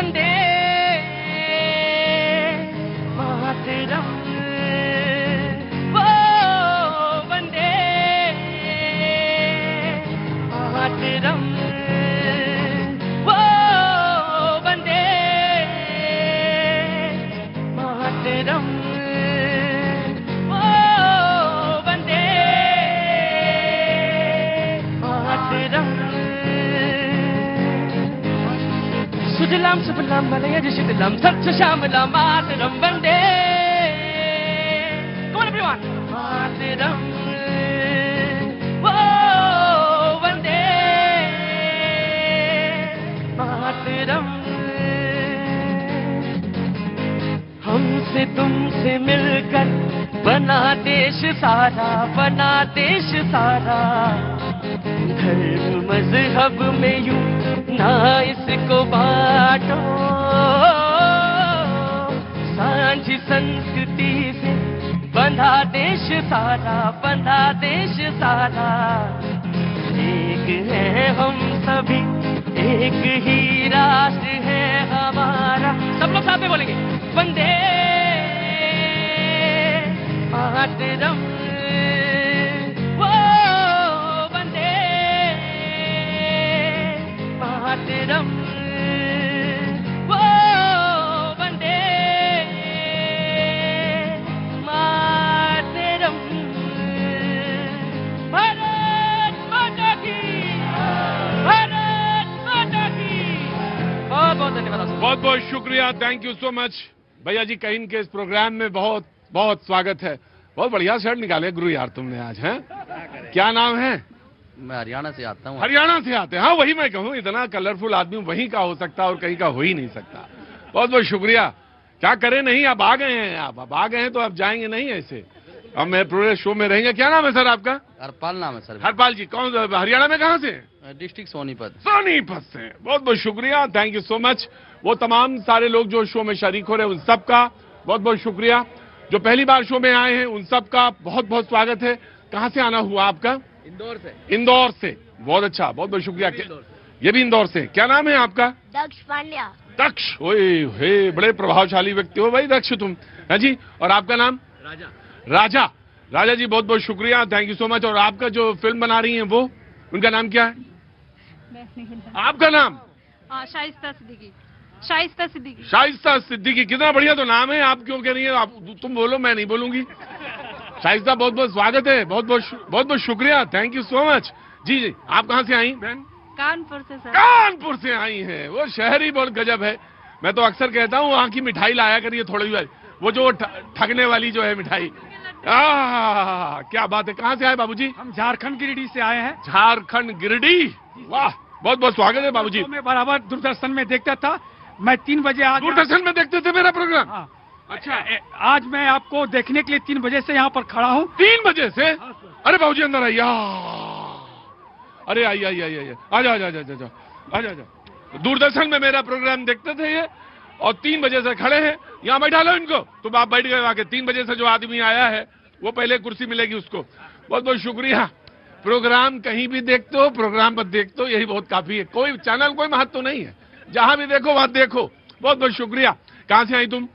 वंदे मातरम, वो वंदे मातरम, वो वंदे मातरम, वो वंदे मातरम। सुजलाम सुफलाम मलयज शीतलाम सत्सश्यामलाम मातरम वंदे। Come on everyone. मातरम, वो वंदे मातरम। हमसे तुमसे मिलकर बना देश सारा, बना देश सारा। धर्म मजहब में यूं ना इसको बांटो, सांझ संस्कृति से बंधा देश सारा, बंधा देश सारा। एक है हम सभी, एक ही राष्ट्र है हमारा। सब लोग साथ में बोलेंगे वंदे मातरम, वो वंदे मातरम, वो वंदे मातरम। भारत माता की, भारत माता की। बहुत बहुत धन्यवाद। बहुत बहुत शुक्रिया, थैंक यू सो मच। भैया जी कहीं के इस प्रोग्राम में बहुत बहुत स्वागत है। बहुत बढ़िया शर्ट निकाले गुरु यार तुमने आज, हैं? क्या नाम है? मैं हरियाणा से आता हूँ। हरियाणा से आते हैं? हाँ वही मैं कहूँ, इतना कलरफुल आदमी वहीं का हो सकता और कहीं का हो ही नहीं सकता। बहुत बहुत शुक्रिया। क्या करें, नहीं आप आ गए हैं, आप अब आ गए हैं तो आप जाएंगे नहीं ऐसे। अब मैं पूरे शो में रहेंगे। क्या नाम है सर आपका? हरपाल नाम है सर। हरपाल जी कौन, हरियाणा में कहाँ से? डिस्ट्रिक्ट सोनीपत। सोनीपत से। बहुत बहुत शुक्रिया, थैंक यू सो मच। वो तमाम सारे लोग जो शो में शरीक हो रहे हैं उन सब का बहुत बहुत शुक्रिया। जो पहली बार शो में आए हैं उन सब का बहुत बहुत स्वागत है। कहाँ से आना हुआ आपका? इंदौर से। इंदौर से, बहुत अच्छा, बहुत बहुत शुक्रिया। ये भी इंदौर से। क्या नाम है आपका? दक्ष पांड्या। दक्ष, ओए हे बड़े प्रभावशाली व्यक्ति हो भाई दक्ष तुम, है जी। और आपका नाम? राजा। राजा। राजा जी बहुत बहुत शुक्रिया, थैंक यू सो मच। और आपका जो फिल्म बना रही हैं वो, उनका नाम क्या है? आपका नाम? शाइस्ता सिद्दीकी। शाइस्ता सिद्दीकी। शाइस्ता सिद्दीकी, कितना बढ़िया तो नाम है। आप क्यों कह रही हैं? आप तुम बोलो, मैं नहीं बोलूंगी। शाइस्ता बहुत बहुत स्वागत है, बहुत बहुत शुक्रिया, थैंक यू सो मच। जी जी, आप कहाँ से आई बहन? कानपुर से सर। कानपुर से आई हैं। वो शहर ही बहुत गजब है। मैं तो अक्सर कहता हूँ वहाँ की मिठाई लाया करिए थोड़ी बार, वो जो ठगने वाली जो है मिठाई। क्या बात है। कहाँ से आए बाबूजी? हम झारखंड गिरिडीह से आए हैं। झारखंड गिरिडीह, वाह बहुत बहुत स्वागत है बाबूजी। मैं बराबर दूरदर्शन में देखता था। मैं 3 बजे आज दूरदर्शन में देखते थे मेरा प्रोग्राम? हाँ। अच्छा, आज मैं आपको देखने के लिए 3 बजे से यहाँ पर खड़ा हूँ। 3 बजे से? अरे बाबूजी अंदर आइए। अरे आइए आइए आइए, आ जाओ आ जाओ आ जाओ आ जाओ। दूरदर्शन में मेरा प्रोग्राम देखते थे ये, और 3 बजे से खड़े हैं। यहाँ बैठा लो इनको, तुम आप बैठ गए आके। 3 बजे से जो आदमी आया है वो पहले कुर्सी मिलेगी उसको। बहुत बहुत शुक्रिया। प्रोग्राम कहीं भी देखते हो, प्रोग्राम पर देखते हो, यही बहुत काफी है। कोई चैनल कोई महत्व तो नहीं है, जहां भी देखो वहां देखो। बहुत बहुत शुक्रिया। कहाँ से आई तुम?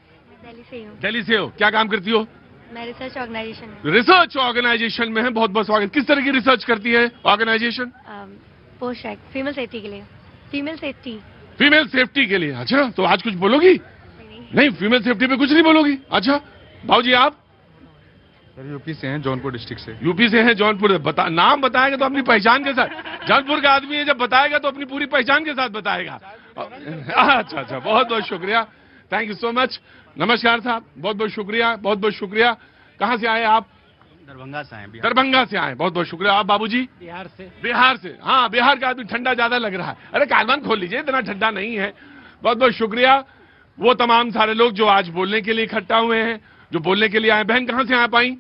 दिल्ली से हूँ। दिल्ली से हो। क्या काम करती हो? मैं रिसर्च ऑर्गेनाइजेशन में। रिसर्च ऑर्गेनाइजेशन में है। बहुत बहुत स्वागत। किस तरह की रिसर्च करती है ऑर्गेनाइजेशन? पोस्ट रैक फीमेल सेफ्टी के लिए। Female safety. फीमेल सेफ्टी के लिए। अच्छा, तो आज कुछ बोलोगी? नहीं, फीमेल सेफ्टी पे कुछ नहीं बोलोगी। अच्छा, भाऊजी आप? सर यूपी से हैं, जौनपुर डिस्ट्रिक्ट से। यूपी से हैं, जौनपुर। नाम बताएगा तो अपनी पहचान के साथ। जौनपुर का आदमी है, जब बताएगा तो अपनी पूरी पहचान के साथ बताएगा। अच्छा अच्छा, बहुत बहुत शुक्रिया, थैंक यू सो मच। नमस्कार साहब, बहुत बहुत शुक्रिया, बहुत बहुत शुक्रिया। कहाँ से आए आप? दरभंगा से आए। दरभंगा से आए, बहुत बहुत शुक्रिया। आप बाबूजी? बिहार से। बिहार से। हाँ, बिहार का आदमी ठंडा ज्यादा लग रहा है। अरे कारवान खोल लीजिए, इतना ठंडा नहीं है। बहुत बहुत शुक्रिया। वो तमाम सारे लोग जो आज बोलने के लिए इकट्ठा हुए हैं, जो बोलने के लिए आए। बहन कहाँ से आप आई?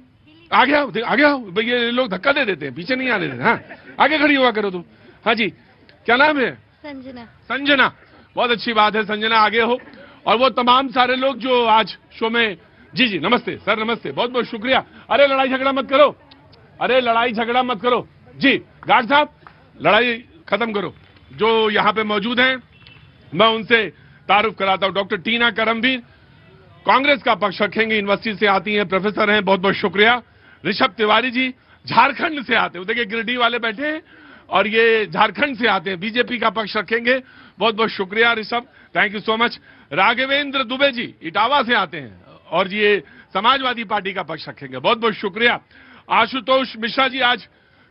आगे आओ, आगे आओ। भाई ये लोग धक्का दे देते हैं, पीछे नहीं आने देते। हाँ, आगे खड़ी हुआ करो तुम। हाँ जी, क्या नाम है? संजना। संजना, बहुत अच्छी बात है संजना, आगे हो। और वो तमाम सारे लोग जो आज शो में। जी जी, नमस्ते सर, नमस्ते, बहुत बहुत शुक्रिया। अरे लड़ाई झगड़ा मत करो, अरे लड़ाई झगड़ा मत करो। जी गार्ड साहब, लड़ाई खत्म करो। जो यहाँ पे मौजूद हैं मैं उनसे तारुफ कराता हूं। डॉक्टर टीना करमवीर कांग्रेस का पक्ष रखेंगे, यूनिवर्सिटी से आती हैं, प्रोफेसर हैं, बहुत बहुत शुक्रिया। ऋषभ तिवारी जी झारखंड से आते हैं, देखिए गिरिडीह वाले बैठे हैं और ये झारखंड से आते हैं, बीजेपी का पक्ष रखेंगे, बहुत बहुत शुक्रिया Rishabh, thank you so much. Raghavendra Dubey ji Etawah से आते हैं और ये समाजवादी पार्टी का पक्ष रखेंगे, बहुत बहुत शुक्रिया। आशुतोष मिश्रा जी आज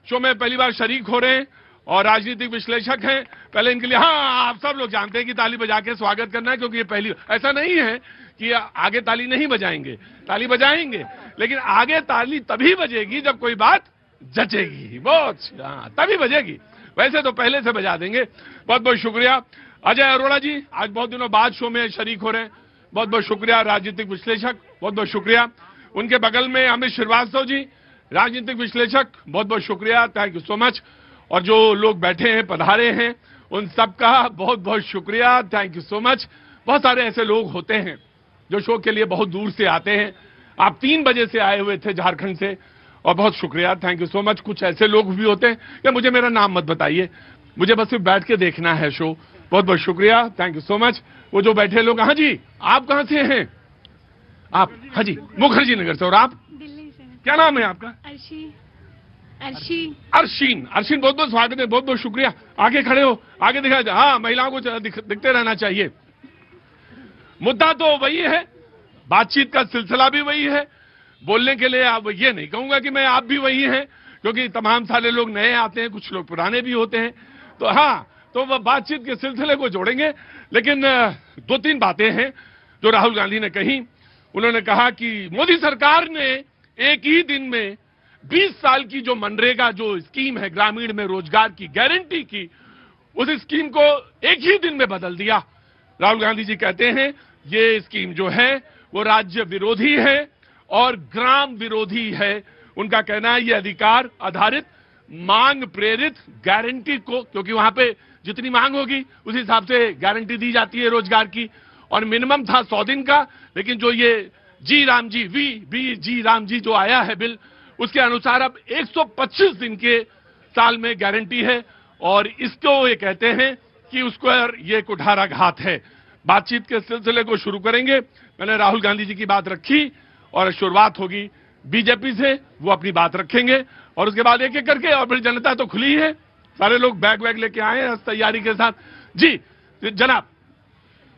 शो में पहली बार शरीक हो रहे हैं और राजनीतिक विश्लेषक हैं। पहले इनके लिए हाँ, आप सब लोग जानते हैं कि ताली बजा के स्वागत करना है, क्योंकि ये पहली, ऐसा नहीं है कि आगे ताली नहीं बजाएंगे, ताली बजाएंगे, लेकिन आगे ताली तभी बजेगी जब कोई बात जचेगी, बहुत हाँ, तभी बजेगी, वैसे तो पहले से बजा देंगे। बहुत बहुत शुक्रिया। अजय अरोड़ा जी आज बहुत दिनों बाद शो में शरीक हो रहे हैं, बहुत बहुत शुक्रिया। राजनीतिक विश्लेषक, बहुत बहुत शुक्रिया। उनके बगल में अमित श्रीवास्तव जी राजनीतिक विश्लेषक, बहुत बहुत शुक्रिया, थैंक यू सो मच। और जो लोग बैठे हैं, पधारे हैं, उन सबका बहुत बहुत शुक्रिया, थैंक यू सो मच। बहुत सारे ऐसे लोग होते हैं जो शो के लिए बहुत दूर से आते हैं। आप 3 बजे से आए हुए थे झारखंड से, और बहुत शुक्रिया, थैंक यू सो मच। कुछ ऐसे लोग भी होते हैं कि मुझे मेरा नाम मत बताइए, मुझे बस सिर्फ बैठ के देखना है शो, बहुत बहुत शुक्रिया, थैंक यू सो मच। वो जो बैठे लोग, हाँ जी आप कहां से हैं? आप, हाँ जी मुखर्जी नगर से। और आप? दिल्ली से। क्या नाम है आपका? अर्शी। अर्शी। अर्शीन, अर्शीन बहुत बहुत स्वागत है, बहुत बहुत शुक्रिया। आगे खड़े हो, आगे दिखा जाए, हाँ महिलाओं को दिखते रहना चाहिए। मुद्दा तो वही है, बातचीत का सिलसिला भी वही है, बोलने के लिए अब ये नहीं कहूंगा कि मैं आप भी वही हैं, क्योंकि तमाम सारे लोग नए आते हैं, कुछ लोग पुराने भी होते हैं, तो हाँ, तो वह बातचीत के सिलसिले को जोड़ेंगे। लेकिन 2-3 बातें हैं जो राहुल गांधी ने कही। उन्होंने कहा कि मोदी सरकार ने एक ही दिन में 20 साल की जो मनरेगा जो स्कीम है, ग्रामीण में रोजगार की गारंटी की, उस स्कीम को एक ही दिन में बदल दिया। राहुल गांधी जी कहते हैं ये स्कीम जो है वो राज्य विरोधी है और ग्राम विरोधी है। उनका कहना है ये अधिकार आधारित मांग प्रेरित गारंटी को, क्योंकि वहां पे जितनी मांग होगी उस हिसाब से गारंटी दी जाती है रोजगार की, और मिनिमम था 100 दिन का, लेकिन जो ये जी राम जी जो आया है बिल, उसके अनुसार अब 125 दिन के साल में गारंटी है, और इसको ये कहते हैं कि उसको ये कुठाराघात है। बातचीत के सिलसिले को शुरू करेंगे। मैंने राहुल गांधी जी की बात रखी और शुरुआत होगी बीजेपी से, वो अपनी बात रखेंगे और उसके बाद एक एक करके, और फिर जनता तो खुली है, सारे लोग बैग वैग लेके आए हैं तैयारी के साथ। जी जनाब।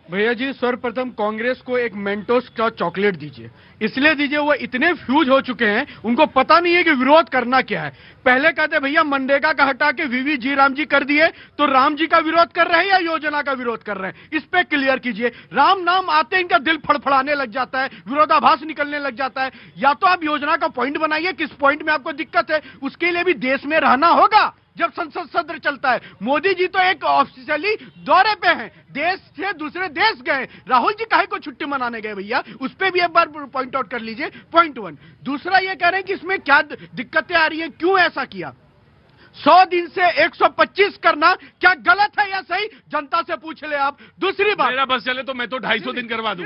भैया जी सर्वप्रथम कांग्रेस को एक मेंटोस का चॉकलेट दीजिए, इसलिए दीजिए वो इतने फ्यूज हो चुके हैं, उनको पता नहीं है कि विरोध करना क्या है। पहले कहते भैया मनरेगा का हटा के वीवी जी राम जी कर दिए, तो राम जी का विरोध कर रहे हैं या योजना का विरोध कर रहे हैं, इस पे क्लियर कीजिए। राम नाम आते इनका दिल फड़फड़ाने लग जाता है, विरोधाभास निकलने लग जाता है। या तो आप योजना का पॉइंट बनाइए, किस पॉइंट में आपको दिक्कत है, उसके लिए भी देश में रहना होगा जब संसद सत्र चलता है। मोदी जी तो एक ऑफिशियली दौरे पे हैं, देश से दूसरे देश गए, राहुल जी काहे को छुट्टी मनाने गए भैया, उस पे भी एक बार पॉइंट आउट कर लीजिए। पॉइंट 1। दूसरा ये कह रहे हैं कि इसमें क्या दिक्कतें आ रही हैं, क्यों ऐसा किया। 100 दिन से 125 करना क्या गलत है या सही, जनता से पूछ ले आप। दूसरी बात, मेरा बस चले तो मैं तो 250 दिन करवा दूं।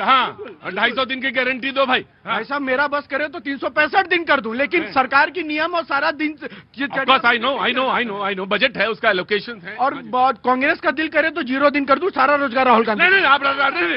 हाँ 250 दिन की गारंटी दो भाई। भाई साहब मेरा बस करे तो 365 दिन कर दूं, लेकिन सरकार की नियम और सारा दिन आई नो बजट है, उसका एलोकेशन है, और कांग्रेस का दिल करे तो 0 दिन कर दूं, सारा रोजगार राहुल गांधी। नहीं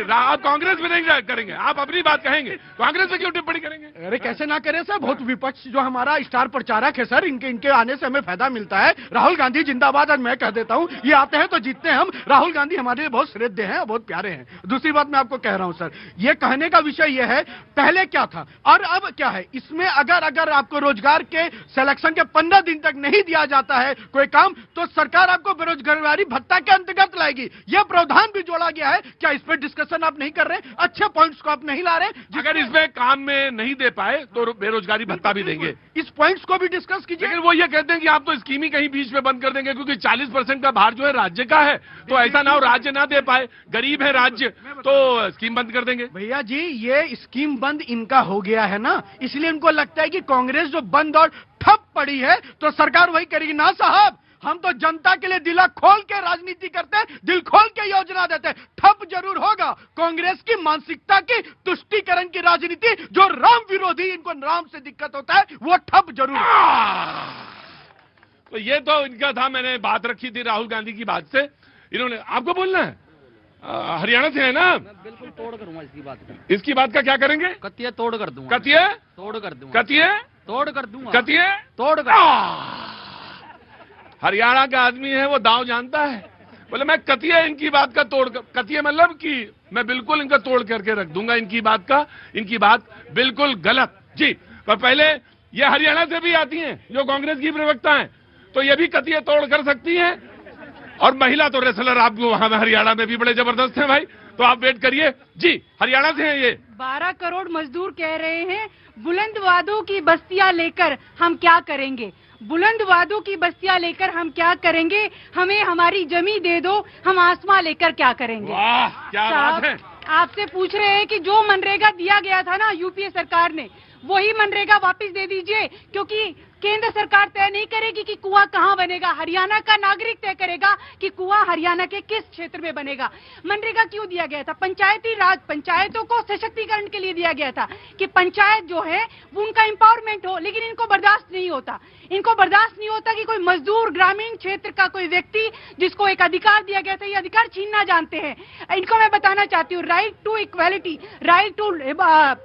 आप कांग्रेस में नहीं करेंगे, आप अपनी बात कहेंगे, कांग्रेस में क्यों टिप्पणी करेंगे। अरे कैसे ना करें सर, बहुत विपक्ष जो हमारा स्टार प्रचारक है सर, इनके आने से फायदा मिलता है। राहुल गांधी जिंदाबाद। आज मैं कह देता हूं, ये आते हैं तो जीतते हैं हम। राहुल गांधी हमारे लिए बहुत श्रद्धेय हैं, बहुत प्यारे हैं। दूसरी बात मैं आपको कह रहा हूं सर, ये कहने का विषय ये है, पहले क्या था और अब क्या है। इसमें अगर आपको रोजगार के सिलेक्शन के 15 दिन तक नहीं दिया जाता है कोई काम, तो सरकार आपको बेरोजगारी भत्ता के अंतर्गत लाएगी। यह प्रावधान भी जोड़ा गया है। क्या इस पर डिस्कशन आप नहीं कर रहे, अच्छे पॉइंट्स को आप नहीं ला रहे। अगर इसमें काम में नहीं दे पाए तो बेरोजगारी भत्ता भी देंगे, इस पॉइंट्स को भी डिस्कस कीजिए। लेकिन वो ये कहते हैं कि आप तो स्कीम ही कहीं बीच में बंद कर देंगे, क्योंकि 40% का भार जो है राज्य का है, तो ऐसा ना हो राज्य ना दे पाए, गरीब है राज्य, तो स्कीम बंद कर देंगे। भैया जी ये स्कीम बंद इनका हो गया है ना, इसलिए इनको लगता है कि कांग्रेस जो बंद और ठप पड़ी है तो सरकार वही करेगी। ना साहब, हम तो जनता के लिए दिला खोल के राजनीति करते हैं, दिल खोल के योजना देते हैं। ठप जरूर होगा कांग्रेस की मानसिकता की तुष्टीकरण की राजनीति, जो राम विरोधी, इनको राम से दिक्कत होता है, वो ठप जरूर। तो ये तो इनका था, मैंने बात रखी थी राहुल गांधी की बात से। इन्होंने आपको बोलना है, हरियाणा से है ना? मैं बिल्कुल तोड़ करूंगा इसकी बात का। इसकी बात का क्या करेंगे? कतिये तोड़ कर दूंगा। कतिये तोड़ कर दूंगा। कतिये तोड़ कर दूंगा। कतिये तोड़ कर। हरियाणा का आदमी है, वो दांव जानता है। बोले मैं कतिये इनकी बात का तोड़ कर, कतिये मतलब कि मैं बिल्कुल इनका तोड़ करके रख दूंगा इनकी बात का। इनकी बात बिल्कुल गलत जी। पर पहले ये हरियाणा से भी आती हैं जो कांग्रेस की प्रवक्ता हैं, तो ये भी कतिये तोड़ कर सकती हैं। और महिला तो रेसलर आपको वहां हरियाणा में भी बड़े जबरदस्त हैं भाई, तो आप वेट करिए जी। हरियाणा से हैं ये। 12 करोड़ मजदूर कह रहे हैं बुलंद वादों की बस्तियां लेकर हम क्या करेंगे, बुलंद वादों की बस्तियां लेकर हम क्या करेंगे, हमें हमारी जमी दे दो, हम आसमां लेकर क्या करेंगे। वाह क्या बात है। आपसे पूछ रहे हैं कि जो मनरेगा दिया गया था ना यूपीए सरकार ने, वही मनरेगा वापस दे दीजिए, क्योंकि केंद्र सरकार तय नहीं करेगी कि कुआं कहां बनेगा, हरियाणा का नागरिक तय करेगा कि कुआं हरियाणा के किस क्षेत्र में बनेगा। मनरेगा क्यों दिया गया था? पंचायती राज, पंचायतों को सशक्तिकरण के लिए दिया गया था कि पंचायत जो है वो उनका एम्पावरमेंट हो, लेकिन इनको बर्दाश्त नहीं होता। इनको बर्दाश्त नहीं होता कि कोई मजदूर, ग्रामीण क्षेत्र का कोई व्यक्ति जिसको एक अधिकार दिया गया था, ये अधिकार छीनना जानते हैं। इनको मैं बताना चाहती हूँ, right to equality, right to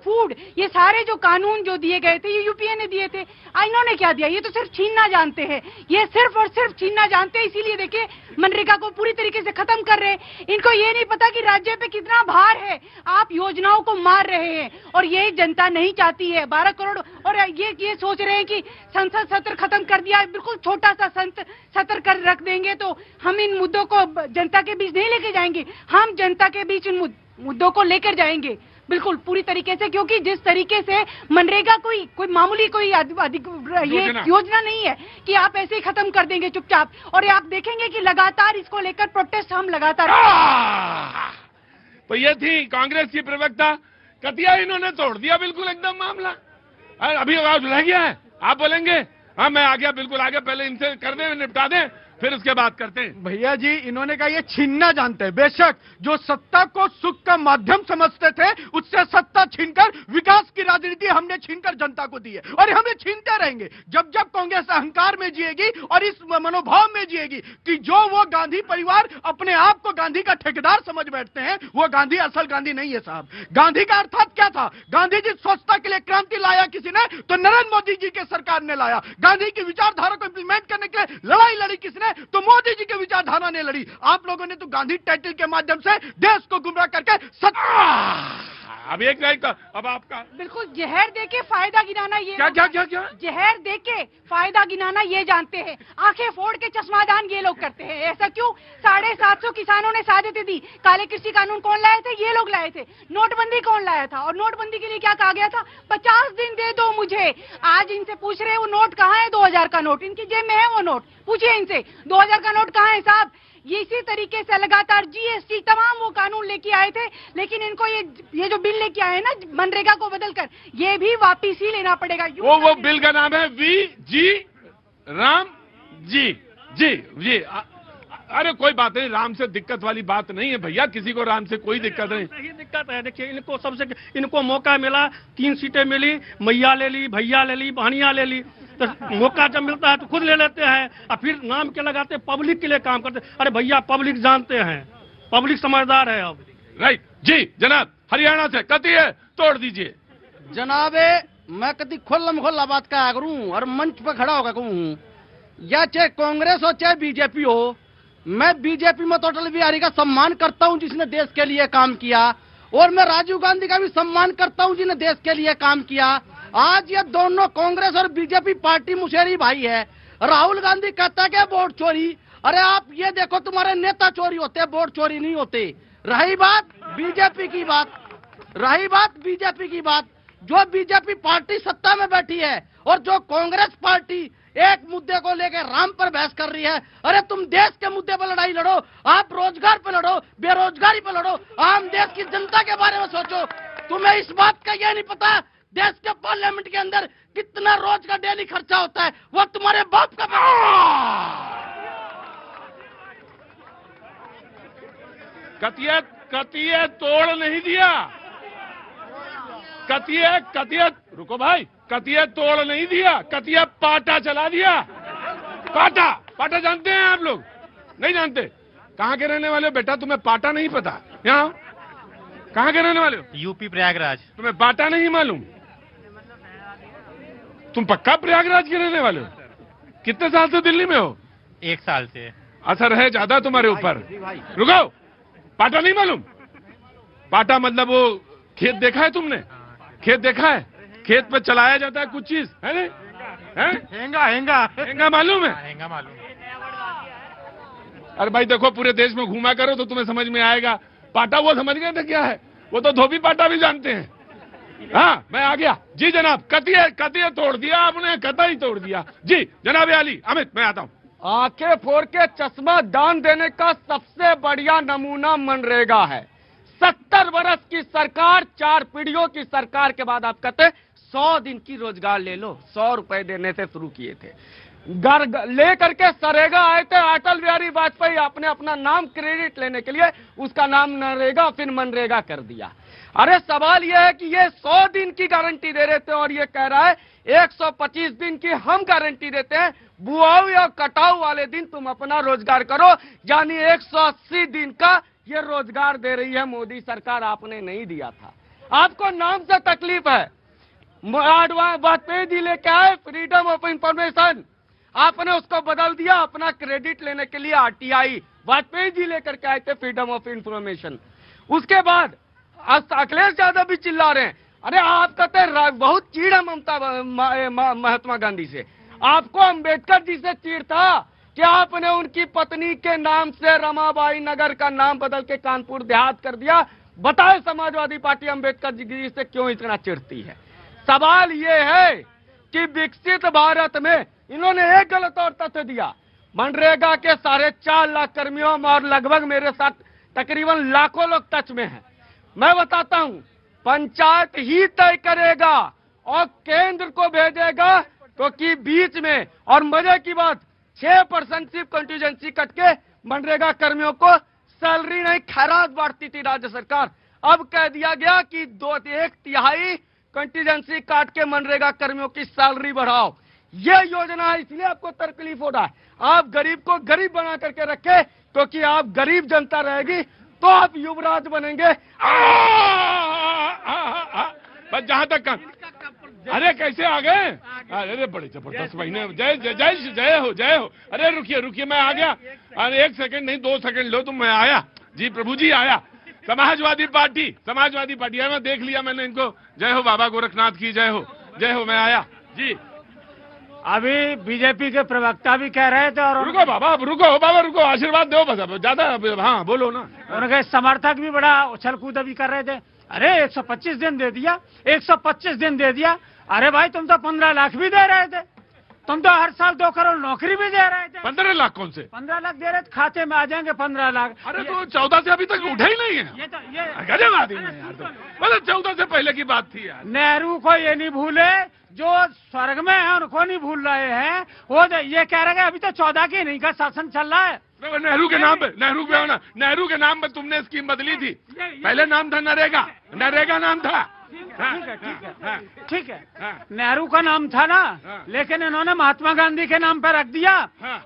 food, ये सारे जो कानून जो दिए गए थे ये यूपीए ने दिए थे। इन्होंने क्या दिया? ये तो सिर्फ छीनना जानते हैं, ये सिर्फ और सिर्फ छीनना जानते हैं। इसीलिए देखिए मनरेगा को पूरी तरीके से खत्म कर रहे हैं। इनको ये नहीं पता कि राज्य पे कितना भार है, आप योजनाओं को मार रहे हैं और ये जनता नहीं चाहती है। 12 करोड़ और ये सोच रहे हैं कि संसद सत्र खत्म कर दिया, बिल्कुल छोटा सा सत्र कर रख देंगे तो हम इन मुद्दों को जनता के बीच नहीं लेके जाएंगे। हम जनता के बीच इन मुद्दों को लेकर जाएंगे बिल्कुल पूरी तरीके से, क्योंकि जिस तरीके से मनरेगा कोई मामूली कोई ये योजना नहीं है कि आप ऐसे ही खत्म कर देंगे चुपचाप। और आप देखेंगे कि लगातार इसको लेकर प्रोटेस्ट हम लगातार। तो ये थी कांग्रेस की प्रवक्ता कतिया, इन्होंने तोड़ दिया बिल्कुल एकदम मामला। अभी आवाज रह गया है, आप बोलेंगे? हाँ मैं आ गया, बिल्कुल आ गया। पहले इनसे कर दें, निपटा दें, फिर उसके बाद करते हैं। भैया जी इन्होंने कहा ये छीनना जानते हैं। बेशक जो सत्ता को सुख का माध्यम समझते थे, उससे सत्ता छीनकर विकास की राजनीति हमने छीनकर जनता को दी है और हमें छीनते रहेंगे जब जब कांग्रेस अहंकार में जिएगी और इस मनोभाव में जिएगी कि जो वो गांधी परिवार अपने आप को गांधी का ठेकेदार समझ बैठते हैं, वो गांधी असल गांधी नहीं है साहब। गांधी का अर्थात क्या था? गांधी जी स्वच्छता के लिए क्रांति लाया किसी ने, तो नरेंद्र मोदी जी के सरकार ने लाया। गांधी की विचारधारा को इंप्लीमेंट करने के लिए लड़ाई लड़ी किसने? तो मोदी जी के विचारधारा ने लड़ी। आप लोगों ने तो गांधी टाइटल के माध्यम से देश को गुमराह करके अब एक राइट का, अब आपका बिल्कुल जहर देके फायदा गिनाना, ये क्या क्या क्या क्या जहर देके फायदा गिनाना ये जानते हैं। आंखें फोड़ के चश्मादान ये लोग करते हैं। ऐसा क्यों? 750 किसानों ने साजिशें दी। काले कृषि कानून कौन लाए थे? ये लोग लाए थे। नोटबंदी कौन लाया था? और नोटबंदी के लिए क्या कहा गया था? 50 दिन दे दो मुझे। आज इनसे पूछ रहे हैं वो नोट कहाँ है? 2000 का नोट इनकी जेब में है। वो नोट पूछिए इनसे, 2000 का नोट कहाँ है साहब? ये इसी तरीके से लगातार जीएसटी तमाम वो कानून लेके आए थे, लेकिन इनको ये जो बिल लेके आए ना मनरेगा को बदलकर, ये भी वापिस ही लेना पड़ेगा। वो बिल का नाम है वी राम जी। अरे कोई बात नहीं, राम से दिक्कत वाली बात नहीं है भैया, किसी को राम से कोई दिक्कत नहीं। सही दिक्कत है। देखिए इनको मौका मिला, 3 सीटें मिली, मैया ले ली, भैया ले ली, बहनिया ले ली, तो मौका जब मिलता है तो खुद ले लेते हैं और फिर नाम के लगाते पब्लिक के लिए काम करते। अरे भैया पब्लिक जानते हैं, पब्लिक समझदार है अब। राइट जी जनाब, हरियाणा से कतिये तोड़ दीजिए। जनाबे मैं कभी खुल्लम खुल्ला बात कहा करूं और मंच पर खड़ा होकर कहूं, या चाहे कांग्रेस हो चाहे बीजेपी हो, मैं बीजेपी में अटल बिहारी का सम्मान करता हूं जिसने देश के लिए काम किया, और मैं राजीव गांधी का भी सम्मान करता हूं जिन्होंने देश के लिए काम किया। आज ये दोनों कांग्रेस और बीजेपी पार्टी मुशेरी भाई है। राहुल गांधी कहता है कि वोट चोरी, अरे आप ये देखो तुम्हारे नेता चोरी होते, वोट चोरी नहीं होते। रही बात बीजेपी की बात, जो बीजेपी पार्टी सत्ता में बैठी है और जो कांग्रेस पार्टी एक मुद्दे को लेकर राम पर बहस कर रही है। अरे तुम देश के मुद्दे पर लड़ाई लड़ो, आप रोजगार पर लड़ो, बेरोजगारी पर लड़ो, आम देश की जनता के बारे में सोचो। तुम्हें इस बात का यह नहीं पता देश के पार्लियामेंट के अंदर कितना रोज का डेली खर्चा होता है? वो तुम्हारे बाप का कतिये तोड़ नहीं दिया। कतिये रुको भाई, कतिये तोड़ नहीं दिया, कतिये पाटा चला दिया। पाटा जानते हैं आप लोग? नहीं जानते? कहाँ के रहने वाले हो बेटा? तुम्हें पाटा नहीं पता? यहाँ कहाँ के रहने वाले हो? यूपी प्रयागराज। तुम्हें पाटा नहीं मालूम? तुम पक्का प्रयागराज के रहने वाले हो? कितने साल से दिल्ली में हो? 1 साल से। असर है ज्यादा तुम्हारे ऊपर। रुको, पाटा नहीं मालूम? पाटा मतलब वो खेत देखा है तुमने? खेत देखा है? खेत पे चलाया जाता है कुछ चीज, है नहीं? हेंगा हेंगा हेंगा मालूम है? हेंगा मालूम। अरे भाई देखो, पूरे देश में घूमा करो तो तुम्हें समझ में आएगा। पाटा वो समझ गए थे क्या है? वो तो धोबी पाटा भी जानते हैं। हाँ, मैं आ गया जी जनाब। कतिये तोड़ दिया आपने, कतई तोड़ दिया जी जनाब आली। अमित, मैं आता हूँ। आंखें फोड़ के चश्मा दान देने का सबसे बढ़िया नमूना मनरेगा है। 70 वर्ष की सरकार, 4 पीढ़ियों की सरकार के बाद आप कहते 100 दिन की रोजगार ले लो। 100 रुपए देने से शुरू किए थे, घर लेकर के सरेगा आए थे। अटल बिहारी वाजपेयी आपने अपना नाम क्रेडिट लेने के लिए उसका नाम नरेगा फिर मनरेगा कर दिया। अरे सवाल यह है कि ये 100 दिन की गारंटी दे रहे थे और ये कह रहा है 125 दिन की हम गारंटी देते हैं। बुआऊ या कटाऊ वाले दिन तुम अपना रोजगार करो, यानी 180 दिन का ये रोजगार दे रही है मोदी सरकार। आपने नहीं दिया था, आपको नाम से तकलीफ है। वाजपेयी जी लेके आए फ्रीडम ऑफ इंफॉर्मेशन, आपने उसको बदल दिया अपना क्रेडिट लेने के लिए आरटीआई। वाजपेयी जी लेकर के आए थे फ्रीडम ऑफ इंफॉर्मेशन। उसके बाद अखिलेश यादव भी चिल्ला रहे हैं। अरे आप कहते हैं बहुत चीड़ है महात्मा गांधी से, आपको अंबेडकर जी से चीड़ था कि आपने उनकी पत्नी के नाम से रमाबाई नगर का नाम बदल के कानपुर देहात कर दिया। बताओ समाजवादी पार्टी अंबेडकर जी से क्यों इतना चिढ़ती है? सवाल ये है कि विकसित भारत में इन्होंने एक गलत और तथ्य दिया। मनरेगा के 4.5 लाख कर्मियों में और लगभग मेरे साथ तकरीबन लाखों लोग टच में हैं। मैं बताता हूं, पंचायत ही तय करेगा और केंद्र को भेजेगा, क्योंकि बीच में और मजे की बात 6% सिर्फ कंटीजेंसी कट के मनरेगा कर्मियों को सैलरी नहीं खैरात बांटती थी राज्य सरकार। अब कह दिया गया कि 1/3 कंटीजेंसी काट के मनरेगा कर्मियों की सैलरी बढ़ाओ। ये योजना है, इसलिए आपको तकलीफ हो रहा है। आप गरीब को गरीब बना करके रखे, क्योंकि आप गरीब जनता रहेगी तो आप युवराज बनेंगे। बस जहां तक अरे कैसे आ गए? अरे बड़े जबरदस्त महीने। जय जय जय जय हो, जय हो। अरे रुकिए मैं आ गया। अरे 1 सेकंड नहीं 2 सेकंड लो तुम। मैं आया जी, प्रभु जी आया। समाजवादी पार्टी मैं देख लिया मैंने इनको। जय हो बाबा गोरखनाथ की जय हो, जय हो। मैं आया जी। अभी बीजेपी के प्रवक्ता भी कह रहे थे और रुको बाबा, रुको, आशीर्वाद दो बस। ज्यादा हाँ बोलो ना। उनके समर्थक भी बड़ा उछल कूद भी कर रहे थे। अरे 125 दिन दे दिया, 125 दिन दे दिया। अरे भाई तुम तो 15 लाख भी दे रहे थे, तुम तो हर साल 2 करोड़ नौकरी भी दे रहे थे। 15 लाख कौन से? 15 लाख दे रहे थे, खाते में आ जाएंगे 15 लाख। अरे तो 14 से अभी तक उठा ही नहीं है। ये गजब आदमी है यार। तो मतलब 14 से पहले की बात थी यार। नेहरू को ये नहीं भूले जो स्वर्ग में है, उनको नहीं भूल रहे हैं। वो ये कह रहे हैं अभी तो 14 की नहीं का शासन चल रहा है। नेहरू के नाम पे तुमने स्कीम बदली थी। पहले नाम था नरेगा नाम था। ठीक है, नेहरू का नाम था ना, लेकिन इन्होंने महात्मा गांधी के नाम पर रख दिया।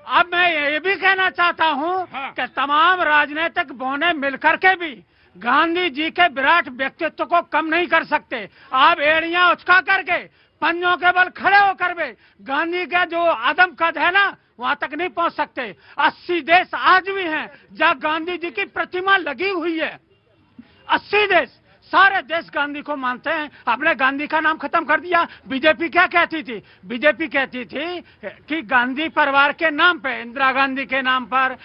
अब मैं ये भी कहना चाहता हूँ कि तमाम राजनीतिक बौने मिलकर के भी गांधी जी के विराट व्यक्तित्व को कम नहीं कर सकते। आप एड़ियां उचका करके पंजों के बल खड़े होकर भी गांधी का जो आदम कद है ना, वहां तक नहीं पहुंच सकते। 80 देश आज भी हैं जहां गांधी जी की प्रतिमा लगी हुई है। 80 देश, सारे देश गांधी को मानते हैं। आपने गांधी का नाम खत्म कर दिया। बीजेपी क्या कहती थी? बीजेपी कहती थी कि गांधी परिवार के नाम पे, इंदिरा गांधी के नाम पर,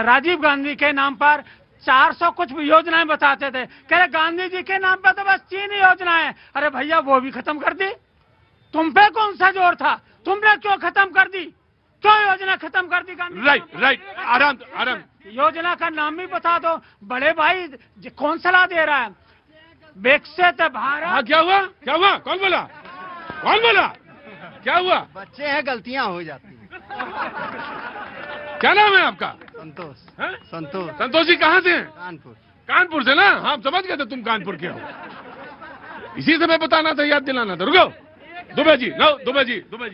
राजीव गांधी के नाम पर 400 कुछ योजनाएं बताते थे। कह रहे गांधी जी के नाम पर तो बस 3 योजनाएं। अरे भैया वो भी खत्म कर दी। तुम पे कौन सा जोर था? तुमने क्यों खत्म कर दी? क्यों योजना खत्म कर दी गांधी? राइट, आराम। योजना का नाम भी बता दो। बड़े भाई कौन सलाह दे रहा है? विकसित भारत। हाँ, क्या हुआ? कौन बोला? क्या हुआ? बच्चे हैं, गलतियां हो जाती हैं। क्या नाम है आपका? संतोष। संतोष जी कहाँ से हैं? कानपुर से ना। हम समझ गए थे तुम कानपुर के हो। इसी से मैं बताना था, याद दिलाना था। रुको दुबे जी।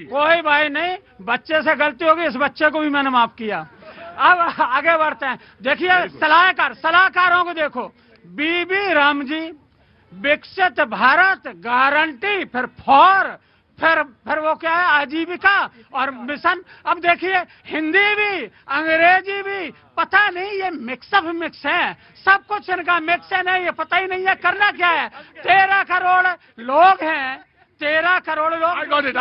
कोई भाई नहीं, बच्चे से गलती होगी, इस बच्चे को भी मैंने माफ किया। अब आगे बढ़ते हैं। देखिए सलाहकारों को देखो, बीबी राम जी, विकसित भारत गारंटी, फिर वो क्या है, आजीविका और मिशन। अब देखिए हिंदी भी अंग्रेजी भी, पता नहीं ये मिक्स है, सब कुछ इनका मिक्स है, नहीं ये पता ही नहीं है करना क्या है। 13 करोड़ लोग हैं, 13 करोड़ लोग। I got it.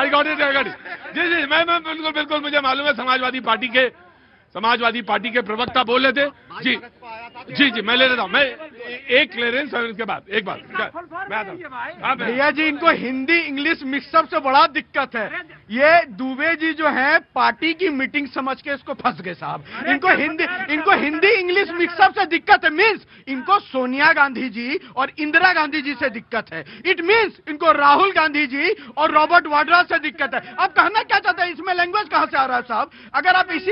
जी मैं बिल्कुल मुझे मालूम है। समाजवादी पार्टी के प्रवक्ता बोल रहे थे। जी मैं ले लेता हूँ। मैं एक क्लियरेंस और इसके बाद एक बात मैं आता हूँ। भैया जी, इनको हिंदी इंग्लिश मिक्सअप से बड़ा दिक्कत है। ये दुबे जी जो है पार्टी की मीटिंग समझ के इसको फंस गए साहब। इनको हिंदी इंग्लिश मिक्सअप से दिक्कत है। मीन्स इनको सोनिया गांधी जी और इंदिरा गांधी जी से दिक्कत है। इट मीन्स इनको राहुल गांधी जी और रॉबर्ट वाड्रा से दिक्कत है। अब कहना क्या चाहते हैं, इसमें लैंग्वेज कहाँ से आ रहा है साहब? अगर आप इसी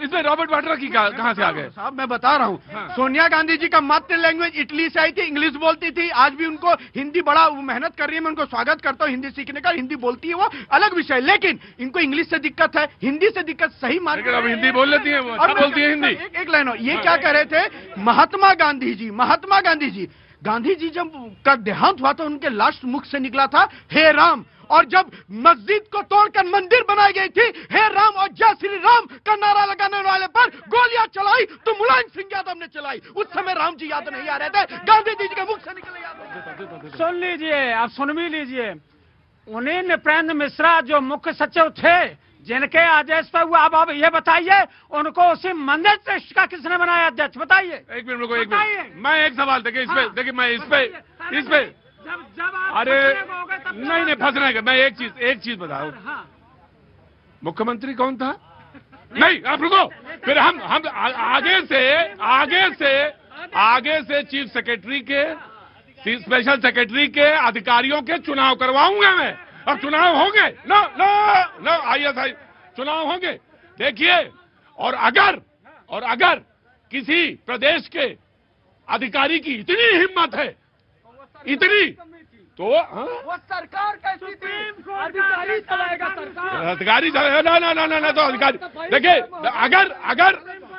इसमें रॉबर्ट वाड्रा की कहाँ से आ गए साहब? मैं बता रहा हूँ, सोनिया गांधी जी का मातृ लैंग्वेज इटली से आई थी, इंग्लिश बोलती थी। आज भी उनको हिंदी बड़ा मेहनत कर रही है, मैं उनको स्वागत करता हूँ हिंदी सीखने का। हिंदी बोलती है वो अलग विषय, लेकिन इनको इंग्लिश से दिक्कत है, हिंदी से दिक्कत। सही मान, अब हिंदी बोल लेती है वो, अच्छा बोलती है हिंदी। एक लाइन हो, ये क्या कह रहे थे महात्मा गांधी जी गांधी जी जब का देहांत हुआ तो उनके लास्ट मुख से निकला था हे राम। और जब मस्जिद को तोड़कर मंदिर बनाई गई थी, हे राम और जय श्री राम का नारा लगाने वाले पर गोलियां चलाई तो मुलायम सिंह यादव ने चलाई। उस समय राम जी याद नहीं आ रहे थे, गांधी जी के मुख से निकले यादव। सुन लीजिए, अब सुन भी लीजिए। उन्हीं नृपेंद्र मिश्रा जो मुख्य सचिव थे, जिनके आदेश पर हुआ, अब ये बताइए उनको उसी मंदिर ट्रस्ट का किसने बनाया अध्यक्ष? बताइए। एक मिनट रुको, एक मिनट। मैं एक सवाल देखिए देखिए मैं इस पे अरे नहीं फंसना है। मैं एक चीज बताऊं, मुख्यमंत्री कौन था? नहीं आप रुको, फिर हम आगे से चीफ सेक्रेटरी के, स्पेशल सेक्रेटरी के अधिकारियों के चुनाव करवाऊंगा मैं। अब चुनाव होंगे, नो ISI चुनाव होंगे, देखिए। और अगर किसी प्रदेश के अधिकारी की इतनी हिम्मत है, इतनी, तो वो सरकार कैसी थी? अधिकारी चलाएगा सरकार, अधिकारी ना तो अधिकारी। देखिए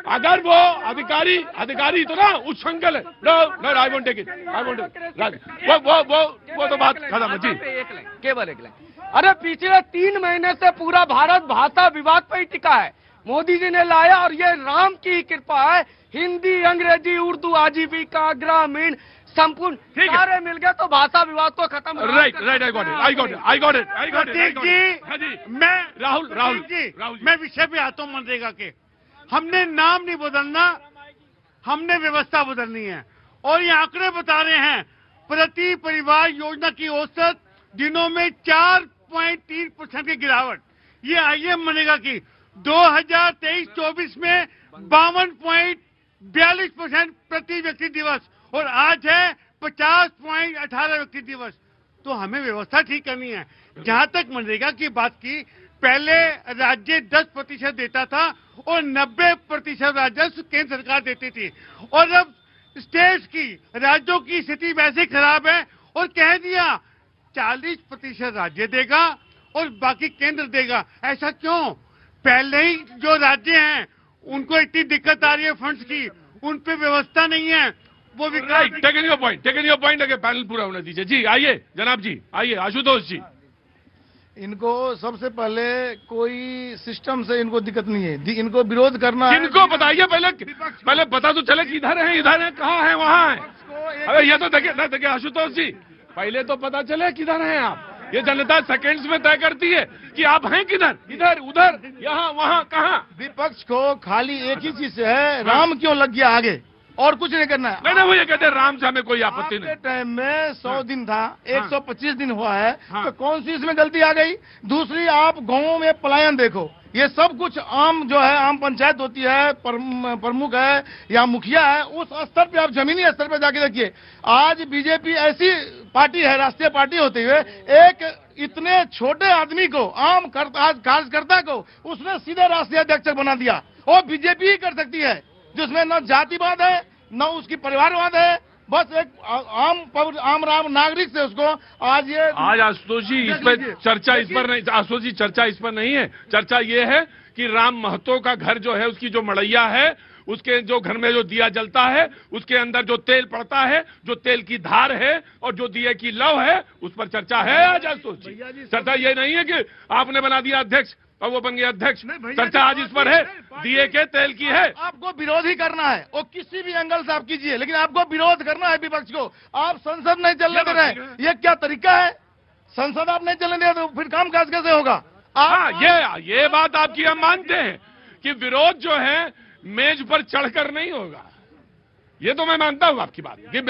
अगर वो अधिकारी इतना उच्छृंखल है, no I won't take it, वो तो बात खत्म जी। केवल एक लाइन। अरे पिछले 3 महीने से पूरा भारत भाषा विवाद पर ही टिका है। मोदी जी ने लाया और ये राम की कृपा है। हिंदी, अंग्रेजी, उर्दू, आजीविका, ग्रामीण संपूर्ण सारे मिल गए तो भाषा विवाद तो खत्म। राइट आई गॉट इट जी। मैं राहुल जी मैं विषय पे आता हूँ। मनरेगा के हमने नाम नहीं बदलना, हमने व्यवस्था बदलनी है। और ये आंकड़े बता रहे हैं, प्रति परिवार योजना की औसत दिनों में 4.3% की गिरावट ये आई है मनरेगा की। 2023-24 में 52.42% प्रति व्यक्ति दिवस और आज है 50.18 व्यक्ति दिवस। तो हमें व्यवस्था ठीक करनी है। जहां तक मनरेगा की बात की, पहले राज्य 10% देता था और 90% राजस्व केंद्र सरकार देती थी। और अब स्टेट की, राज्यों की स्थिति वैसे खराब है और कह दिया 40% राज्य देगा और बाकी केंद्र देगा। ऐसा क्यों? पहले ही जो राज्य हैं उनको इतनी दिक्कत आ रही है फंड्स की, उन पे व्यवस्था नहीं है। वो भी टेकन योर पॉइंट अगर पैनल पूरा होने दीजिए। जी आइए जनाब जी, आइए आशुतोष जी। इनको सबसे पहले कोई सिस्टम से इनको दिक्कत नहीं है, इनको विरोध करना है। इनको बताइए पहले पता तो चले कि इधर है कहाँ है, वहाँ है। अरे ये तो देखिए आशुतोष जी, पहले तो पता चले किधर हैं आप। ये जनता सेकंड्स में तय करती है कि आप हैं किधर, इधर उधर यहाँ वहाँ कहाँ। विपक्ष को खाली एक ही चीज है, राम क्यों लग गया आगे, और कुछ नहीं करना है। मैंने वो ये कहते हैं राम से हमें कोई आपत्ति नहीं। टाइम में 100 दिन था, 125 दिन हुआ है, तो कौन सी इसमें गलती आ गई? दूसरी, आप गांवों में पलायन देखो, ये सब कुछ आम जो है, आम पंचायत होती है, प्रमुख है या मुखिया है, उस स्तर पे आप जमीनी स्तर पे जाके देखिए। आज बीजेपी ऐसी पार्टी है, राष्ट्रीय पार्टी होते हुए एक इतने छोटे आदमी को, आम कार्यकर्ता को उसने सीधे राष्ट्रीय अध्यक्ष बना दिया। और बीजेपी ही कर सकती है, जिसमें न जातिवाद है, न उसकी परिवारवाद है, बस एक आम राम नागरिक से उसको आज आशुतोष जी इस पर चर्चा इस पर नहीं, आशुतोष जी चर्चा इस पर नहीं है। चर्चा ये है कि राम महतो का घर जो है, उसकी जो मड़ैया है, उसके जो घर में जो दिया जलता है, उसके अंदर जो तेल पड़ता है, जो तेल की धार है और जो दिए की लौ है, उस पर चर्चा है आज आशुतोष जी। चर्चा ये नहीं है कि आपने बना दिया अध्यक्ष और वो बन गया अध्यक्ष। चर्चा आज इस पर है, दिए के तेल की है। आपको विरोध ही करना है, वो किसी भी एंगल से आप कीजिए, लेकिन आपको विरोध करना है विपक्ष को। आप संसद नहीं चलने दे रहे हैं, ये क्या तरीका है? संसद आप नहीं चलने दे तो फिर काम काज कैसे होगा? ये बात आपकी हम मानते हैं कि विरोध जो है मेज पर चढ़कर नहीं होगा। ये तो मैं मानता हूं आपकी बात कि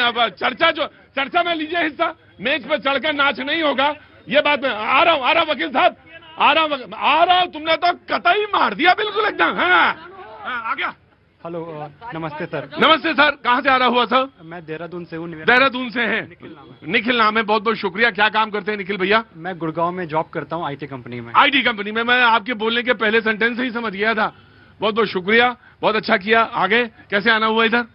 चर्चा में लीजिए हिस्सा, मेज पर चढ़कर नाच नहीं होगा। ये बात मैं आ रहा हूं वकील साहब, आ रहा हूं। तुमने तो कतई मार दिया बिल्कुल एकदम। आ गया। हेलो, नमस्ते सर। नमस्ते सर, कहाँ से आ रहा हुआ सर? मैं देहरादून से हूँ। देहरादून से हैं? निखिल नाम है, बहुत बहुत शुक्रिया। क्या काम करते हैं निखिल भैया? मैं गुड़गांव में जॉब करता हूँ, IT कंपनी में। IT कंपनी में? मैं आपके बोलने के पहले सेंटेंस से ही समझ गया था। बहुत बहुत शुक्रिया, बहुत अच्छा किया। आगे कैसे आना हुआ इधर?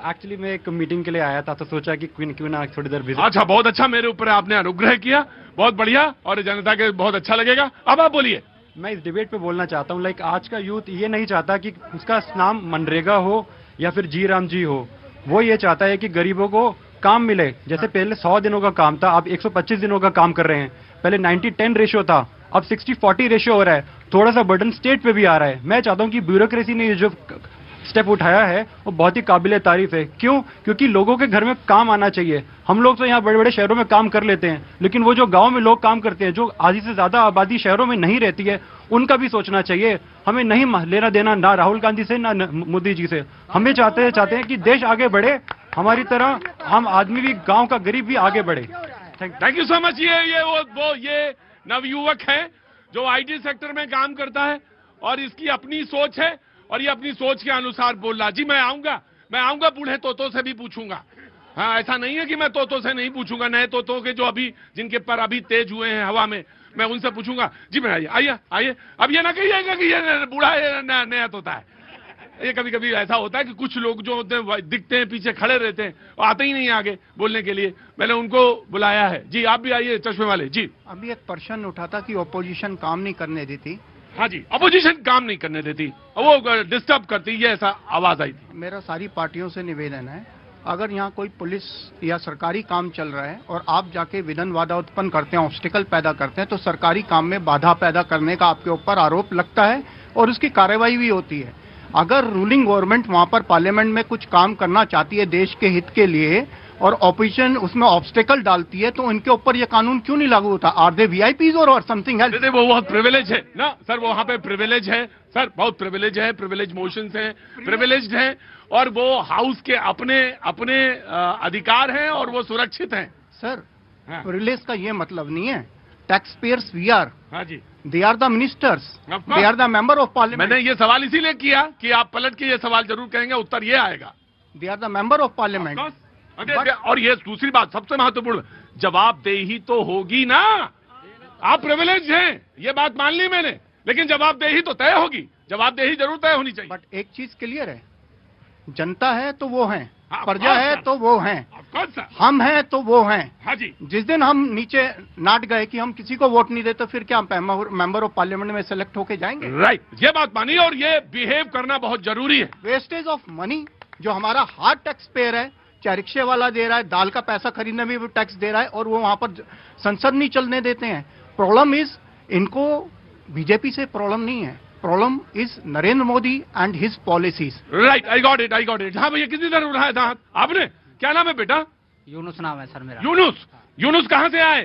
एक्चुअली मैं एक मीटिंग के लिए आया था, तो सोचा कि क्यों ना थोड़ी देर विजिट। अच्छा, बहुत अच्छा, मेरे ऊपर आपने अनुग्रह किया, बहुत बढ़िया, और जनता के बहुत अच्छा लगेगा। अब आप बोलिए। मैं इस डिबेट पे बोलना चाहता हूँ, लाइक आज का यूथ ये नहीं चाहता कि उसका नाम मनरेगा हो या फिर जी राम जी हो। वो ये चाहता है कि गरीबों को काम मिले। जैसे पहले 100 दिनों का काम था, अब 125 दिनों का काम कर रहे हैं। पहले 90-10 रेशियो था, अब 60-40 रेशियो हो रहा है। थोड़ा सा बर्डन स्टेट पे भी आ रहा है। मैं चाहता हूँ कि ब्यूरोक्रेसी ने ये जो स्टेप उठाया है वो बहुत ही काबिले तारीफ है। क्यों? क्योंकि लोगों के घर में काम आना चाहिए। हम लोग तो यहाँ बड़े बड़े शहरों में काम कर लेते हैं, लेकिन वो जो गांव में लोग काम करते हैं, जो आधी से ज्यादा आबादी शहरों में नहीं रहती है, उनका भी सोचना चाहिए। हमें नहीं लेना देना ना राहुल गांधी से ना मोदी जी से। हमें चाहते हैं कि देश आगे बढ़े, हमारी तरह हम आदमी भी, गाँव का गरीब भी आगे बढ़े। Thank you so much. ये नवयुवक है जो IT सेक्टर में काम करता है और इसकी अपनी सोच है और ये अपनी सोच के अनुसार बोल रहा। जी मैं आऊंगा बूढ़े तोतों से भी पूछूंगा। हाँ, ऐसा नहीं है कि मैं तोतों से नहीं पूछूंगा। नए तोतों के जो जिनके पर अभी तेज हुए हैं हवा में, मैं उनसे पूछूंगा। जी मैं आइए। अब ये ना कहिएगा कि ये बूढ़ा नया तोता है। ये कभी कभी ऐसा होता है कि कुछ लोग जो होते हैं दिखते हैं, पीछे खड़े रहते हैं, वो आते ही नहीं आगे बोलने के लिए। मैंने उनको बुलाया है। जी आप भी आइए, चश्मे वाले जी। अभी एक प्रश्न उठा था कि ऑपोजिशन काम नहीं करने देती। हाँ जी, अपोजिशन काम नहीं करने देती, वो डिस्टर्ब करती है, ऐसा आवाज आई थी। मेरा सारी पार्टियों से निवेदन है, अगर यहाँ कोई पुलिस या सरकारी काम चल रहा है और आप जाके विघ्न बाधा उत्पन्न करते हैं, ऑब्स्टिकल पैदा करते हैं, तो सरकारी काम में बाधा पैदा करने का आपके ऊपर आरोप लगता है और उसकी कार्रवाई भी होती है। अगर रूलिंग गवर्नमेंट वहां पर पार्लियामेंट में कुछ काम करना चाहती है देश के हित के लिए और ऑपोजिशन उसमें ऑब्स्टिकल डालती है, तो इनके ऊपर ये कानून क्यों नहीं लागू होता? आर दे VIPs और समथिंग एल्स? वो बहुत प्रिविलेज है ना सर, वो वहां पे प्रिविलेज है सर, बहुत प्रिविलेज है, प्रिविलेज मोशंस हैं, प्रिविलेज्ड हैं, और वो हाउस के अपने अधिकार हैं और वो सुरक्षित हैं सर। प्रिविलेज का ये मतलब नहीं है टैक्स पेयर्स वी आर। हाँ जी, they are the ministers, they are the member of parliament. मैंने ये सवाल इसीलिए किया कि आप पलट के ये सवाल जरूर कहेंगे, उत्तर ये आएगा। They are the member of parliament. और ये दूसरी बात सबसे महत्वपूर्ण, जवाबदेही तो होगी ना। आप प्रिविलेज हैं, ये बात मान ली मैंने, लेकिन जवाबदेही तो तय होगी, जवाबदेही जरूर तय होनी चाहिए। बट एक चीज क्लियर है, जनता है तो वो है, प्रजा है तो वो हैं, हम हैं तो वो हैं। हाँ जी, जिस दिन हम नीचे नाट गए कि हम किसी को वोट नहीं देते, फिर क्या हम मेंबर ऑफ पार्लियामेंट में सेलेक्ट होके जाएंगे? राइट, ये बात मानी, और ये बिहेव करना बहुत जरूरी है। वेस्टेज ऑफ मनी जो हमारा हार्ड टैक्स पेयर है, चाहे रिक्शे वाला दे रहा है, दाल का पैसा खरीदने में भी टैक्स दे रहा है, और वो वहां पर संसद नहीं चलने देते हैं। प्रॉब्लम इज, इनको बीजेपी से प्रॉब्लम नहीं है, problem is Narendra Modi and his policies. Right, I got it. हाँ भैया, किसी तरह उठाया था आपने? क्या नाम है बेटा? यूनुस नाम है सर मेरा। यूनुस कहाँ से आए?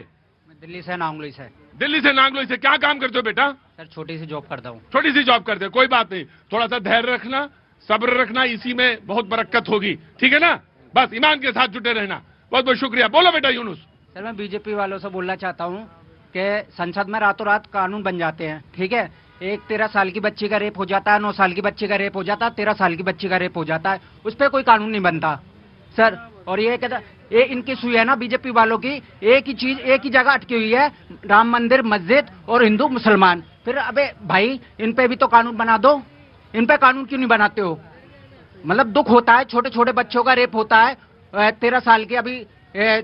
मैं दिल्ली से, नांगलोई से। दिल्ली से, नांगलोई से। क्या काम करते हो बेटा? सर छोटी सी जॉब करता हूँ। छोटी सी जॉब करते हो, कोई बात नहीं, थोड़ा सा धैर्य रखना, सब्र रखना, इसी में बहुत बरकत होगी, ठीक है ना? बस ईमान के साथ जुटे रहना। बहुत बहुत शुक्रिया। बोलो बेटा यूनुस। सर मैं बीजेपी वालों से बोलना चाहता हूँ कि संसद में रातों रात कानून बन जाते हैं, ठीक है? एक 13 साल की बच्ची का रेप हो जाता है, 9 साल की बच्ची का रेप हो जाता है, 13 साल की बच्ची का रेप हो जाता है, उस पर कोई कानून नहीं बनता सर। और ये कहता, ये इनकी सुई है ना बीजेपी वालों की, एक ही चीज एक ही जगह अटकी हुई है, राम मंदिर, मस्जिद और हिंदू मुसलमान। फिर अबे भाई, इन पे भी तो कानून बना दो, इन पे कानून क्यों नहीं बनाते हो? मतलब दुख होता है, छोटे छोटे बच्चों का रेप होता है, 13 साल की अभी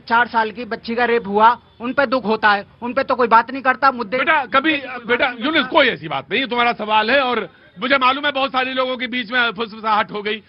4 साल की बच्ची का रेप हुआ, उन पे दुख होता है, उन पे तो कोई बात नहीं करता। मुद्दे बेटा यूनुस कोई ऐसी बात नहीं, तुम्हारा सवाल है और मुझे मालूम है बहुत सारे लोगों के बीच में फुसफुसाहट हो गई।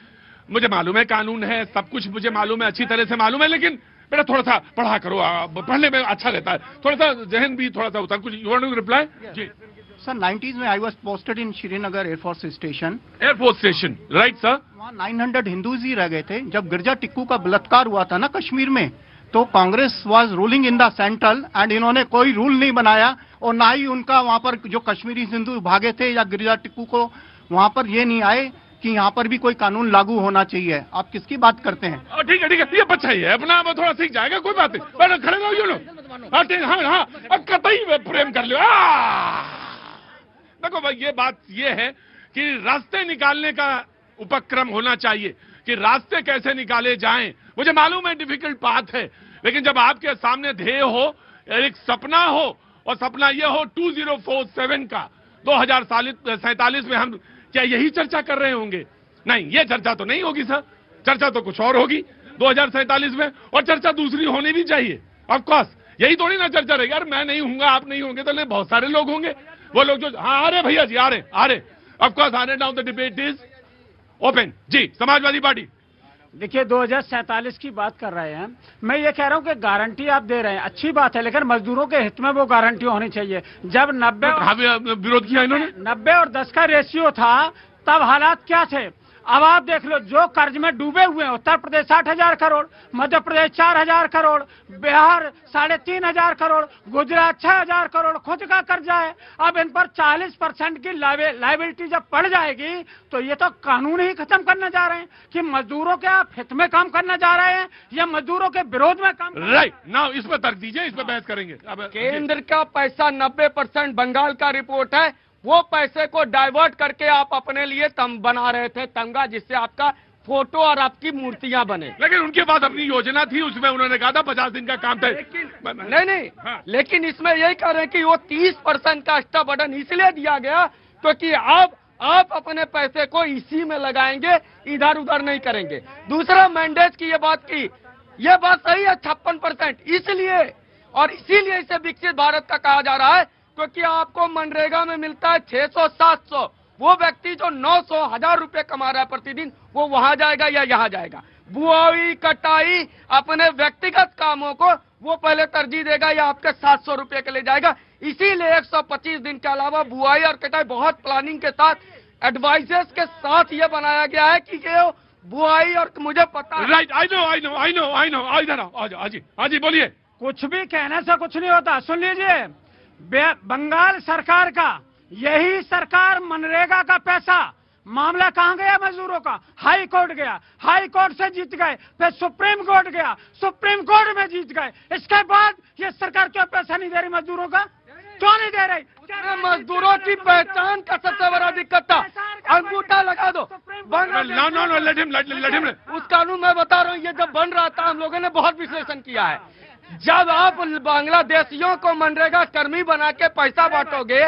मुझे मालूम है कानून है, सब कुछ मुझे मालूम है, अच्छी तरह से मालूम है, लेकिन बेटा थोड़ा सा पढ़ा करो, पढ़ने में अच्छा रहता है, थोड़ा सा जहन भी थोड़ा सा होता है। कुछ यू वांट टू रिप्लाई? जी सर, 90s में I was posted in Srinagar air force station. Air force station, right sir. वहाँ 900 हिंदूज ही रह गए थे। जब गिरजा टिक्कू का बलात्कार हुआ था ना कश्मीर में, तो Congress was ruling in the central and इन्होंने कोई रूल नहीं बनाया, और ना ही उनका वहाँ पर जो कश्मीरी हिंदू भागे थे या गिरजा टिक्कू को वहाँ पर ये नहीं आए कि यहाँ पर भी कोई कानून लागू होना चाहिए। आप किसकी बात करते हैं? ठीक है ये बच्चा ही है अपना, वो थोड़ा सीख जाएगा, कोई बात नहीं। खड़े रहो यूँ लो। हाँ अब कतई प्रेम कर लो। देखो भाई ये बात ये है कि रास्ते निकालने का उपक्रम होना चाहिए कि रास्ते कैसे निकाले जाएं। मुझे मालूम है डिफिकल्ट बात है, लेकिन जब आपके सामने ध्येय हो, एक सपना हो, और सपना ये हो 2047 का 2047 में हम क्या यही चर्चा कर रहे होंगे? नहीं, ये चर्चा तो नहीं होगी सर, चर्चा तो कुछ और होगी 2047 में, और चर्चा दूसरी होनी भी चाहिए। ऑफ कोर्स यही थोड़ी ना चर्चा रहेगी, यार मैं नहीं हूंगा आप नहीं होंगे तो नहीं, बहुत सारे लोग होंगे, वो लोग जो हाँ आ रहे भैया जी आ रहे ऑफ कोर्स आ रहे। Now the debate is open. जी समाजवादी पार्टी। देखिए 2047 की बात कर रहे हैं, मैं ये कह रहा हूँ कि गारंटी आप दे रहे हैं, अच्छी बात है, लेकिन मजदूरों के हित में वो गारंटी होनी चाहिए। जब 90 विरोध किया इन्होंने, 90 और 10 का रेशियो था, तब हालात क्या थे? अब आप देख लो, जो कर्ज में डूबे हुए हैं, उत्तर प्रदेश 60,000 करोड़, मध्य प्रदेश 4,000 करोड़, बिहार 3,500 करोड़, गुजरात 6,000 करोड़ खुद का कर्जा है। अब इन पर 40% की लायबिलिटी जब पड़ जाएगी, तो ये तो कानून ही खत्म करने जा रहे हैं कि मजदूरों के आप हित में काम करने जा रहे हैं या मजदूरों के विरोध में काम। राइट नाउ इस पर तर्क दीजिए, इस पर बहस करेंगे। अब केंद्र का पैसा 90% बंगाल का रिपोर्ट है, वो पैसे को डाइवर्ट करके आप अपने लिए बना रहे थे तमगा, जिससे आपका फोटो और आपकी मूर्तियां बने। लेकिन उनके पास अपनी योजना थी, उसमें उन्होंने कहा था 50 दिन का काम था। नहीं हाँ। लेकिन इसमें यही कह रहे हैं कि वो 30% का एक्स्ट्रा बटन इसलिए दिया गया क्योंकि आप अपने पैसे को इसी में लगाएंगे, इधर उधर नहीं करेंगे। दूसरा मैंडेज की ये बात सही है 56%, इसलिए और इसीलिए इसे विकसित भारत का कहा जा रहा है क्योंकि आपको मनरेगा में मिलता है 600-700, वो व्यक्ति जो 900-1000 रुपए कमा रहा है प्रतिदिन, वो वहां जाएगा या यहां जाएगा? बुआई कटाई अपने व्यक्तिगत कामों को वो पहले तरजीह देगा या आपके 700 रुपए के ले जाएगा। इसीलिए 125 दिन के अलावा बुआई और कटाई बहुत प्लानिंग के साथ, एडवाइजर्स के साथ ये बनाया गया है कि ये बुआई और मुझे पता है। राइट, आई नो इधर आओ, हाँ जी बोलिए। कुछ भी कहने से कुछ नहीं होता। सुन लीजिए, बंगाल सरकार का, यही सरकार मनरेगा का पैसा, मामला कहां गया मजदूरों का? हाई कोर्ट गया, हाई कोर्ट से जीत गए, फिर सुप्रीम कोर्ट गया, सुप्रीम कोर्ट में जीत गए। इसके बाद ये सरकार क्यों पैसा नहीं दे रही मजदूरों का? क्यों नहीं दे रही? मजदूरों की पहचान का सबसे बड़ा दिक्कत था, अंगूठा लगा दो। No let him. उस कानून में बता रहा हूँ, ये जब बन रहा था हम लोगों ने बहुत विश्लेषण किया है। जब आप बांग्लादेशियों को मनरेगा कर्मी बना के पैसा बांटोगे,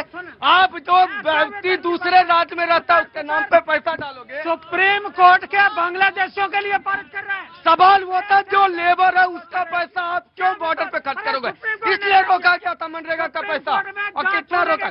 आप जो व्यक्ति दूसरे राज्य में रहता है उसके नाम पे पैसा डालोगे। सुप्रीम कोर्ट के बांग्लादेशियों के लिए पारित कर रहा है। सवाल वो था जो लेबर है उसका पैसा आप क्यों बॉर्डर पे खर्च करोगे? इसलिए रोका गया था मनरेगा का पैसा। और कितना रोका?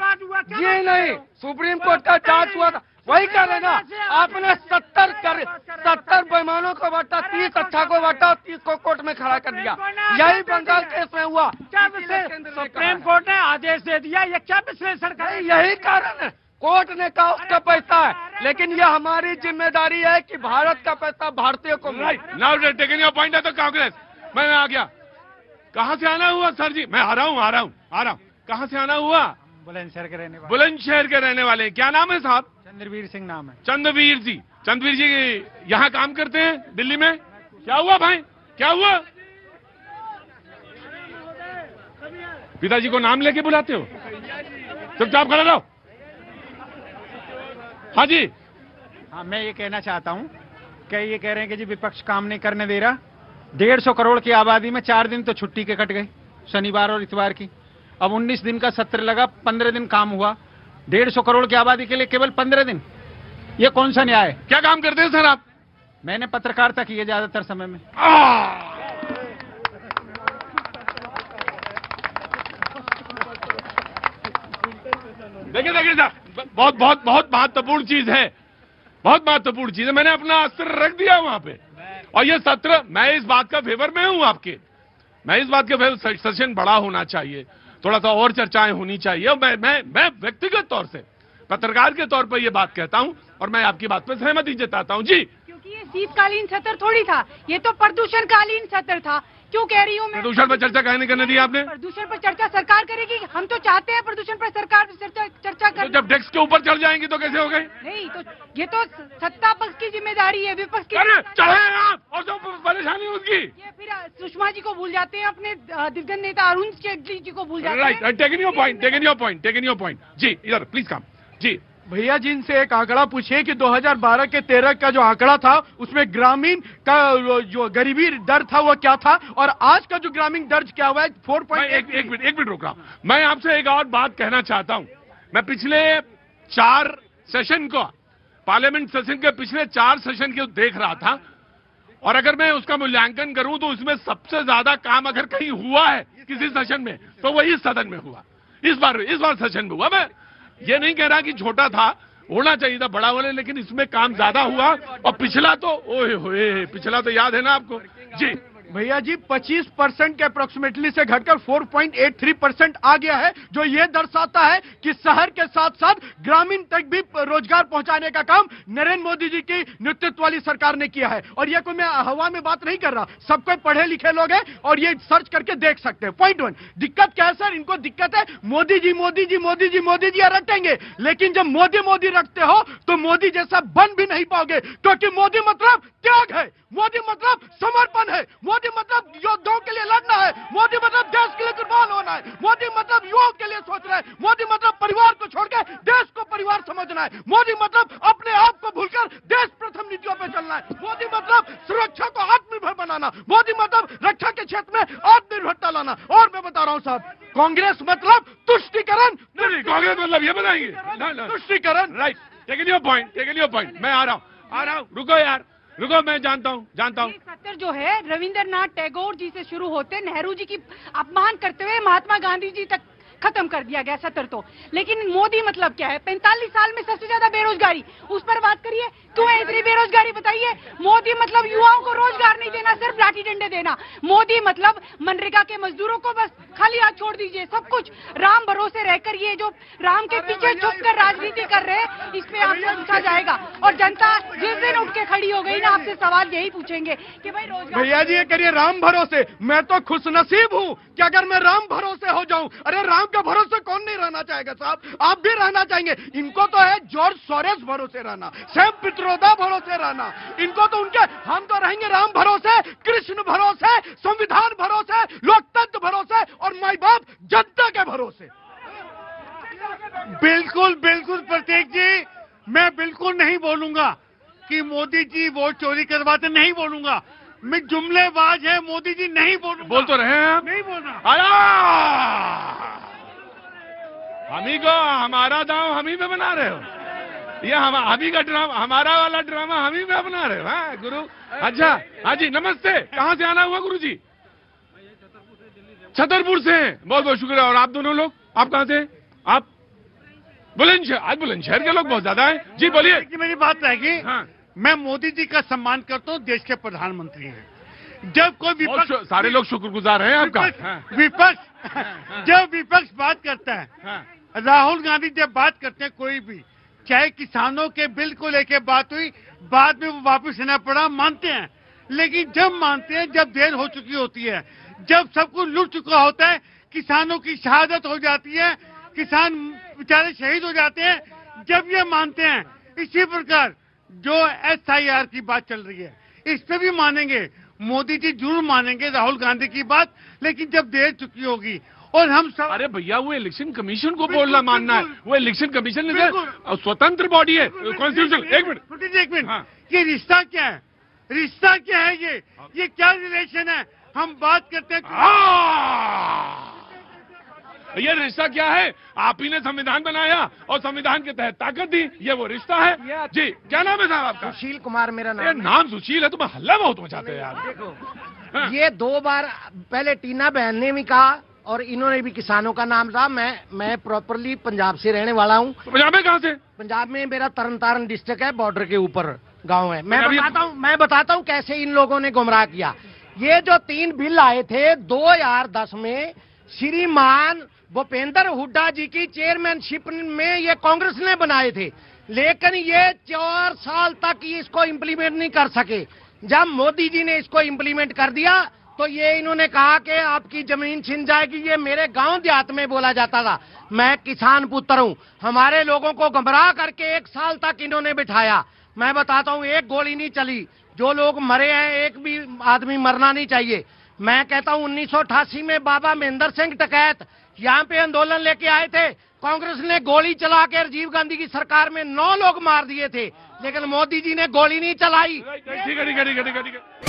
ये नहीं, सुप्रीम कोर्ट का जांच हुआ था, वही कह रहे ना, आपने 70 बेईमानों को बांटा, 30 अच्छा को बांटा और 30 को कोर्ट में खड़ा कर दिया। यही बंगाल केस में हुआ। सुप्रीम कोर्ट ने आदेश दे दिया, ये क्या विश्लेषण करें? यही कारण है, कोर्ट ने कहा उसका पैसा है, लेकिन ये हमारी जिम्मेदारी है कि भारत का पैसा भारतीयों को। Right now taking your point है तो कांग्रेस मैं आ गया। कहाँ से आना हुआ सर जी? मैं आ रहा हूँ। कहाँ से आना हुआ? बुलंदशहर के रहने वाले। बुलंदशहर के रहने वाले। क्या नाम है साहब? चंद्रवीर सिंह नाम है। चंद्रवीर जी यहाँ काम करते हैं दिल्ली में? क्या हुआ भाई, क्या हुआ? पिताजी को नाम लेके बुलाते हो? चुपचाप खड़े रहो। हाँ जी। हाँ, मैं ये कहना चाहता हूँ कि ये कह रहे हैं कि जी विपक्ष काम नहीं करने दे रहा। 150 करोड़ की आबादी में 4 दिन तो छुट्टी के कट गए, शनिवार और इतवार की। अब 19 दिन का सत्र लगा, 15 दिन काम हुआ। 150 करोड़ की आबादी के लिए केवल 15 दिन, ये कौन सा न्याय है? क्या काम करते हैं सर आप? मैंने पत्रकारिता की है ज्यादातर समय में। देखिए देखिए साहब, बहुत बहुत बहुत महत्वपूर्ण चीज है, बहुत महत्वपूर्ण चीज है। मैंने अपना अस्त्र रख दिया वहां पे, और ये सत्र, मैं इस बात का फेवर में हूं आपके, मैं इस बात के फेवर, सेशन बड़ा होना चाहिए, थोड़ा सा और चर्चाएं होनी चाहिए। और मैं व्यक्तिगत तौर से, पत्रकार के तौर पर यह बात कहता हूं, और मैं आपकी बात पर सहमति जताता हूं जी। क्योंकि ये शीतकालीन सत्र थोड़ी था, ये तो प्रदूषणकालीन सत्र था। क्यों कह रही हूँ मैं? प्रदूषण पर चर्चा कहने करने दी आपने? प्रदूषण पर चर्चा सरकार करेगी, हम तो चाहते हैं प्रदूषण पर सरकार चर्चा कर। तो जब डेस्क के ऊपर चढ़ जाएंगी तो कैसे हो गए? नहीं, तो ये तो सत्ता पक्ष की जिम्मेदारी है, विपक्ष की चाहे आप, और जो परेशानी उसकी। ये फिर सुषमा जी को भूल जाते हैं, अपने दिग्गज नेता अरुण जेटली जी को भूल जाते हैं। Right, taking your point, taking your point, taking your point. जी इधर प्लीज कम। जी भैया जी, इनसे एक आंकड़ा पूछिए कि 2012 के 13 का जो आंकड़ा था उसमें ग्रामीण का जो गरीबी दर था वो क्या था, और आज का जो ग्रामीण दर्ज क्या हुआ है 4. एक मिनट रोक रहा हूं। मैं आपसे एक और बात कहना चाहता हूं। मैं पिछले 4 सेशन को, पार्लियामेंट सेशन के पिछले 4 सेशन को देख रहा था, और अगर मैं उसका मूल्यांकन करूं तो उसमें सबसे ज्यादा काम अगर कहीं हुआ है किसी सेशन में तो वही इस सदन में हुआ। इस बार सेशन में हुआ। मैं ये नहीं कह रहा कि छोटा था, होना चाहिए था बड़ा वाले, लेकिन इसमें काम ज्यादा हुआ। और पिछला तो ओए होए, पिछला तो याद है ना आपको जी। भैया जी 25% के अप्रोक्सीमेटली से घटकर 4.83% आ गया है, जो ये दर्शाता है कि शहर के साथ साथ ग्रामीण तक भी रोजगार पहुंचाने का काम नरेंद्र मोदी जी की नेतृत्व वाली सरकार ने किया है। और ये कोई मैं हवा में बात नहीं कर रहा, सब कोई पढ़े लिखे लोग हैं और ये सर्च करके देख सकते हैं। पॉइंट 1, दिक्कत क्या है सर? इनको दिक्कत है मोदी जी मोदी जी मोदी जी मोदी जी रटेंगे, लेकिन जब मोदी मोदी रटते हो तो मोदी जैसा बन भी नहीं पाओगे, क्योंकि मोदी मतलब त्याग है, मोदी मतलब समर्पण है, मोदी मतलब योद्धाओं के लिए लड़ना है, मोदी मतलब देश के लिए कुर्बान होना है, मोदी मतलब युवाओं के लिए सोच रहा है, मोदी मतलब परिवार को छोड़कर देश को परिवार समझना है, मोदी मतलब अपने आप को भूलकर देश प्रथम नीतियों पर चलना है, मोदी मतलब सुरक्षा को आत्मनिर्भर बनाना, मोदी मतलब रक्षा के क्षेत्र में आत्मनिर्भरता लाना। और मैं बता रहा हूं साहब, कांग्रेस मतलब तुष्टीकरण। कांग्रेस मतलब ये बताएंगे तुष्टीकरण। Right, taking your point. मैं आ रहा हूं, रुको यार, रुको, मैं जानता हूं। सत्र जो है रविंद्रनाथ टैगोर जी से शुरू होते नेहरू जी की अपमान करते हुए महात्मा गांधी जी तक खत्म कर दिया गया सत्र तो। लेकिन मोदी मतलब क्या है? 45 साल में सबसे ज्यादा बेरोजगारी, उस पर बात करिए। क्यों है इतनी बेरोजगारी बताइए? मोदी मतलब युवाओं को रोजगार नहीं देना, सिर्फ लाठी डंडे देना। मोदी मतलब मनरेगा के मजदूरों को बस खाली हाथ छोड़ दीजिए। सब कुछ राम भरोसे रहकर ये जो राम के पीछे छुपकर राजनीति कर रहे हैं, इस पे आपको पूछा जाएगा। और जनता जिस दिन उठ के खड़ी हो गई ना, आपसे सवाल यही पूछेंगे कि भाई रोजगार। भैया जी ये करिए राम भरोसे। मैं तो खुशनसीब हूँ कि अगर मैं राम भरोसे हो जाऊं। अरे राम के भरोसे कौन नहीं रहना चाहेगा साहब? आप भी रहना चाहेंगे। इनको तो है जॉर्ज सोरेस भरोसे रहना, सैम पित्रोदा भरोसे रहना। इनको तो उनके, हम तो रहेंगे राम भरोसे, कृष्ण भरोसे, संविधान भरोसे, लोकतंत्र भरोसे और माई बाप जनता के भरोसे। बिल्कुल बिल्कुल प्रतीक जी, मैं बिल्कुल नहीं बोलूंगा कि मोदी जी वोट चोरी करवाते, नहीं बोलूंगा। मैं जुमलेबाज है मोदी जी, नहीं बोलूंगा। बोल तो रहे हैं आप? नहीं बोलना। हम ही को हमारा दांव हम ही में बना रहे हो। ये हम ही का ड्रामा, हमारा वाला ड्रामा हम ही में बना रहे हो। हाँ गुरु। अच्छा, हाँ जी नमस्ते। कहाँ से आना हुआ गुरु जी? छतरपुर से हैं। बहुत बहुत शुक्रिया। और आप दोनों लोग, आप कहाँ से? आप बुलंदशहर। आज बुलंदशहर के लोग बहुत ज्यादा हैं। जी बोलिए। मेरी बात रहेगी। हाँ। मैं मोदी जी का सम्मान करता हूँ, देश के प्रधानमंत्री हैं। जब कोई विपक्ष, सारे लोग शुक्रगुजार हैं आपका। जब विपक्ष बात करता है, राहुल गांधी जब बात करते हैं, कोई भी, चाहे किसानों के बिल को लेकर बात हुई, बाद में वो वापस लेना पड़ा, मानते हैं। लेकिन जब मानते हैं, जब देर हो चुकी होती है, जब सब कुछ लुट चुका होता है, किसानों की शहादत हो जाती है, किसान बेचारे शहीद हो जाते हैं, जब ये मानते हैं। इसी प्रकार जो SIR की बात चल रही है, इस पे भी मानेंगे। मोदी जी जरूर मानेंगे राहुल गांधी की बात, लेकिन जब देर चुकी होगी। और हम सब, अरे भैया वो इलेक्शन कमीशन को बोलना मानना है। वो इलेक्शन कमीशन स्वतंत्र बॉडी है, कॉन्स्टिट्यूशन। एक मिनट। हाँ। ये रिश्ता क्या है? रिश्ता क्या है? ये क्या रिलेशन है? हम बात करते हैं। ये रिश्ता क्या है? आप ही ने संविधान बनाया और संविधान के तहत ताकत दी, ये वो रिश्ता है। जी, क्या नाम है साहब आपका? सुशील कुमार मेरा ये नाम है। नाम सुशील है, तुम्हें हल्ला बहुत मचाते हैं यार। देखो, ये 2 बार पहले टीना बहन ने भी कहा और इन्होंने भी किसानों का नाम था। मैं प्रॉपरली पंजाब से रहने वाला हूँ। पंजाब में कहाँ से? पंजाब में मेरा तरन डिस्ट्रिक्ट है, बॉर्डर के ऊपर गांव है। मैं बताता हूँ कैसे इन लोगों ने गुमराह किया। ये जो 3 बिल आए थे 2010 में, श्रीमान भूपेंद्र हुड्डा जी की चेयरमैनशिप में ये कांग्रेस ने बनाए थे, लेकिन ये 4 साल तक इसको इम्प्लीमेंट नहीं कर सके। जब मोदी जी ने इसको इम्प्लीमेंट कर दिया तो ये इन्होंने कहा कि आपकी जमीन छिन जाएगी। ये मेरे गांव देहात में बोला जाता था। मैं किसान पुत्र हूं। हमारे लोगों को गुमराह करके 1 साल तक इन्होंने बिठाया। मैं बताता हूं, एक गोली नहीं चली। जो लोग मरे हैं, एक भी आदमी मरना नहीं चाहिए। मैं कहता हूं 1988 में बाबा महेंद्र सिंह टकैत यहाँ पे आंदोलन लेके आए थे। कांग्रेस ने गोली चला के राजीव गांधी की सरकार में 9 लोग मार दिए थे, लेकिन मोदी जी ने गोली नहीं चलाई।